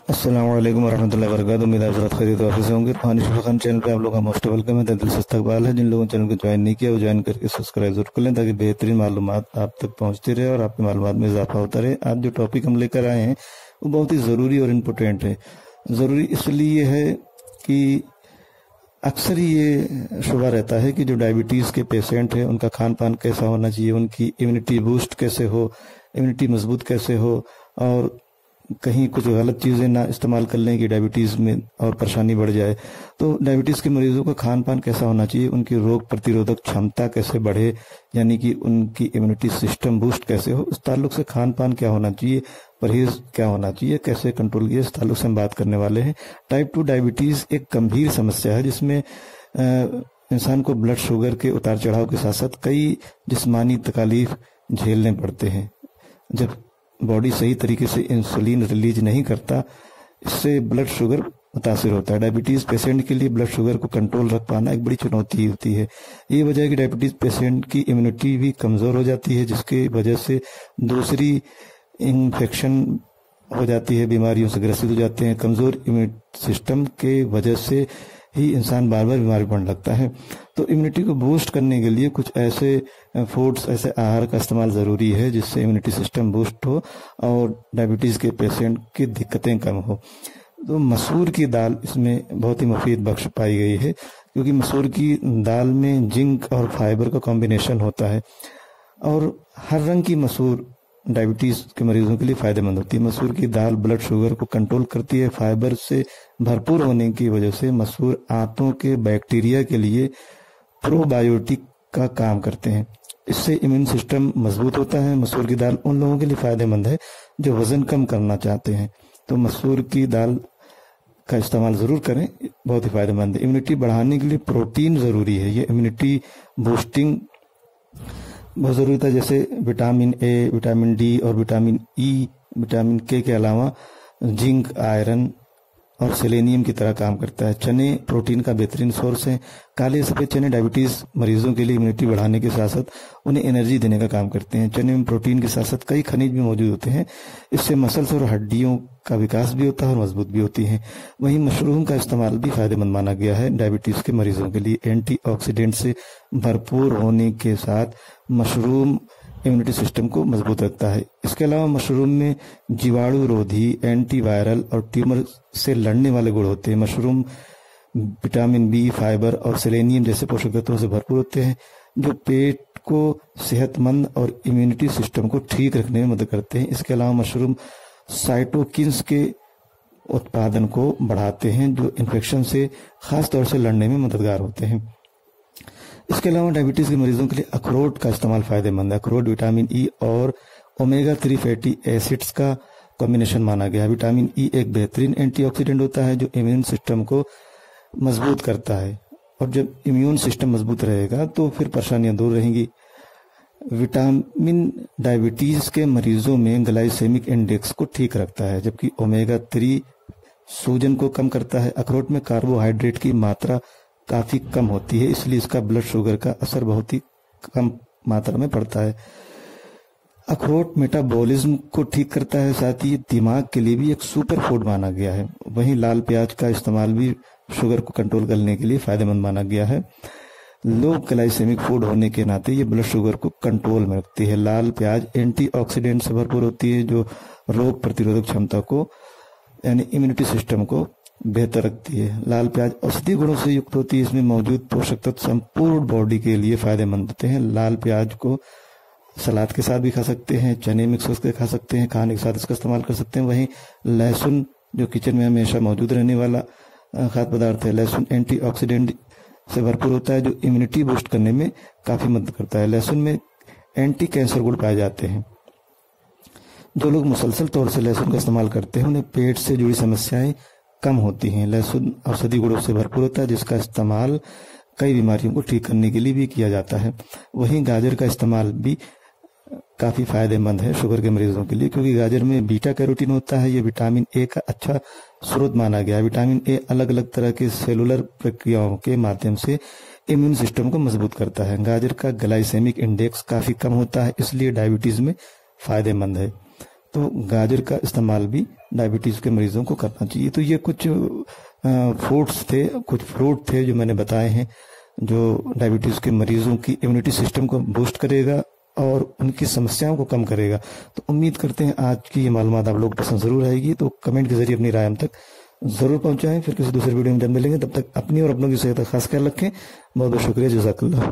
अस्सलाम वालेकुम वरहमतुल्लाहि वबरकातुहू। उम्मीद है आप सब खैरियत और से होंगे। रूहानी शफा खान चैनल पे आप लोगों का मोस्ट वेलकम है। दिल से इस्तकबाल है। जिन लोगों ने चैनल को ज्वाइन नहीं किया वो ज्वाइन करके सब्सक्राइब जरूर कर लें ताकि बेहतरीन मालूमात आप तक पहुंचती रहे और आपकी मालूमात में इजाफा होता रहे। आज जो टॉपिक हम लेकर आए हैं वो बहुत ही ज़रूरी और इम्पोर्टेंट है। ज़रूरी इसलिए है कि अक्सर ही ये शुबा रहता है कि जो डायबिटीज़ के पेशेंट हैं उनका खान पान कैसा होना चाहिए, उनकी इम्यूनिटी बूस्ट कैसे हो, इम्यूनिटी मजबूत कैसे हो, और कहीं कुछ गलत चीज़ें ना इस्तेमाल कर लें कि डायबिटीज़ में और परेशानी बढ़ जाए। तो डायबिटीज़ के मरीजों का खान पान कैसा होना चाहिए, उनकी रोग प्रतिरोधक क्षमता कैसे बढ़े, यानी कि उनकी इम्यूनिटी सिस्टम बूस्ट कैसे हो, इस ताल्लुक से खान पान क्या होना चाहिए, परहेज क्या होना चाहिए, कैसे कंट्रोल किए, इस ताल्लुक से हम बात करने वाले हैं। टाइप 2 डायबिटीज़ एक गंभीर समस्या है जिसमें इंसान को ब्लड शुगर के उतार चढ़ाव के साथ साथ कई जिस्मानी तकालीफ झेलने पड़ते हैं। जब बॉडी सही तरीके से इंसुलिन रिलीज नहीं करता, इससे ब्लड शुगर मुतासिर होता है। डायबिटीज पेशेंट के लिए ब्लड शुगर को कंट्रोल रख पाना एक बड़ी चुनौती होती है। ये वजह है कि डायबिटीज पेशेंट की इम्यूनिटी भी कमजोर हो जाती है, जिसकी वजह से दूसरी इन्फेक्शन हो जाती है, बीमारियों से ग्रसित हो जाते हैं। कमजोर इम्यून सिस्टम के वजह से ही इंसान बार बार बीमार पड़ने लगता है। तो इम्यूनिटी को बूस्ट करने के लिए कुछ ऐसे फूड्स, ऐसे आहार का इस्तेमाल ज़रूरी है जिससे इम्यूनिटी सिस्टम बूस्ट हो और डायबिटीज़ के पेशेंट की दिक्कतें कम हो। तो मसूर की दाल इसमें बहुत ही मुफीद बख्श पाई गई है, क्योंकि मसूर की दाल में जिंक और फाइबर का कॉम्बिनेशन होता है और हर रंग की मसूर डायबिटीज के मरीजों के लिए फायदेमंद होती है। मसूर की दाल ब्लड शुगर को कंट्रोल करती है। फाइबर से भरपूर होने की वजह से मसूर आंतों के बैक्टीरिया के लिए प्रोबायोटिक का काम करते हैं। इससे इम्यून सिस्टम मजबूत होता है। मसूर की दाल उन लोगों के लिए फायदेमंद है जो वजन कम करना चाहते हैं, तो मसूर की दाल का इस्तेमाल जरूर करें, बहुत ही फायदेमंद है। इम्यूनिटी बढ़ाने के लिए प्रोटीन जरूरी है। ये इम्यूनिटी बूस्टिंग बहुत जरूरी था, जैसे विटामिन ए, विटामिन डी और विटामिन ई, विटामिन के अलावा जिंक, आयरन और सेलेनियम की तरह काम करता है। चने प्रोटीन का बेहतरीन सोर्स है। काले सफेद चने डायबिटीज मरीजों के लिए इम्यूनिटी बढ़ाने के साथ साथ उन्हें एनर्जी देने का काम करते हैं। चने में प्रोटीन के साथ साथ कई खनिज भी मौजूद होते हैं। इससे मसल्स और हड्डियों का विकास भी होता है और मजबूत भी होती हैं। वहीं मशरूम का इस्तेमाल भी फायदेमंद माना गया है डायबिटीज के मरीजों के लिए। एंटीऑक्सीडेंट से भरपूर होने के साथ मशरूम इम्यूनिटी सिस्टम को मजबूत रखता है। इसके अलावा मशरूम में जीवाणु रोधी, एंटीवायरल और ट्यूमर से लड़ने वाले गुण होते हैं। मशरूम विटामिन बी, फाइबर और सेलेनियम जैसे पोषक तत्वों से भरपूर होते हैं जो पेट को सेहतमंद और इम्यूनिटी सिस्टम को ठीक रखने में मदद करते हैं। इसके अलावा मशरूम साइटोकिन्स के उत्पादन को बढ़ाते हैं जो इन्फेक्शन से खास तौर से लड़ने में मददगार होते हैं। इसके अलावा डायबिटीज के मरीजों के लिए अखरोट का इस्तेमाल फायदेमंद है। अखरोट विटामिन ई और ओमेगा 3 फैटी एसिड्स का कॉम्बिनेशन माना गया है। विटामिन ई एक बेहतरीन एंटीऑक्सीडेंट होता है जो इम्यून सिस्टम को मजबूत करता है, और जब इम्यून सिस्टम मजबूत रहेगा तो फिर परेशानियां दूर रहेंगी। विटामिन डायबिटीज के मरीजों में ग्लाइसेमिक इंडेक्स को ठीक रखता है, जबकि ओमेगा 3 सूजन को कम करता है। अखरोट में कार्बोहाइड्रेट की मात्रा काफी कम होती है, इसलिए इसका ब्लड शुगर का असर बहुत ही कम मात्रा में पड़ता है। अखरोट मेटाबॉलिज्म को ठीक करता है, साथ ही दिमाग के लिए भी एक सुपर फूड माना गया है। वहीं लाल प्याज का इस्तेमाल भी शुगर को कंट्रोल करने के लिए फायदेमंद माना गया है। लो ग्लाइसेमिक फूड होने के नाते ये ब्लड शुगर को कंट्रोल में रखती है। लाल प्याज एंटीऑक्सीडेंट से भरपूर होती है जो रोग प्रतिरोधक क्षमता को यानी इम्यूनिटी सिस्टम को बेहतर रखती है। लाल प्याज औषधीय गुणों से युक्त होती है। इसमें मौजूद पोषक तत्व संपूर्ण बॉडी के लिए फायदेमंद होते हैं। लाल प्याज को सलाद के साथ भी खा सकते हैं, चने मिक्स करके खा सकते हैं, खाने के साथ इसका इस्तेमाल कर सकते हैं। वहीं लहसुन जो किचन में हमेशा मौजूद रहने वाला खाद्य पदार्थ है। लहसुन एंटीऑक्सीडेंट से भरपूर होता है जो इम्यूनिटी बूस्ट करने में काफी मदद करता है। लहसुन में एंटी कैंसर गुण पाए जाते हैं। जो लोग मुसलसल तौर से लहसुन का इस्तेमाल करते हैं उन्हें पेट से जुड़ी समस्याएं कम होती हैं। लहसुन औषधि गुणों से भरपूर होता है जिसका इस्तेमाल कई बीमारियों को ठीक करने के लिए भी किया जाता है। वहीं गाजर का इस्तेमाल भी काफी फायदेमंद है शुगर के मरीजों के लिए, क्योंकि गाजर में बीटा कैरोटीन होता है। ये विटामिन ए का अच्छा स्रोत माना गया है। विटामिन ए अलग अलग तरह के सेलुलर प्रक्रियाओं के माध्यम से इम्यून सिस्टम को मजबूत करता है। गाजर का ग्लाइसेमिक इंडेक्स काफी कम होता है, इसलिए डायबिटीज में फायदेमंद है। तो गाजर का इस्तेमाल भी डायबिटीज़ के मरीजों को करना चाहिए। तो ये कुछ कुछ फ्रूट थे जो मैंने बताए हैं, जो डायबिटीज़ के मरीजों की इम्यूनिटी सिस्टम को बूस्ट करेगा और उनकी समस्याओं को कम करेगा। तो उम्मीद करते हैं आज की ये मालूमात आप लोग पसंद ज़रूर आएगी। तो कमेंट के जरिए अपनी राय हम तक ज़रूर पहुंचाएं। फिर किसी दूसरे वीडियो में जब मिलेंगे, तब तक अपनी और अपनों की सेहत का खास ख्याल रखें। बहुत बहुत शुक्रिया, जज़ाकल्लाह।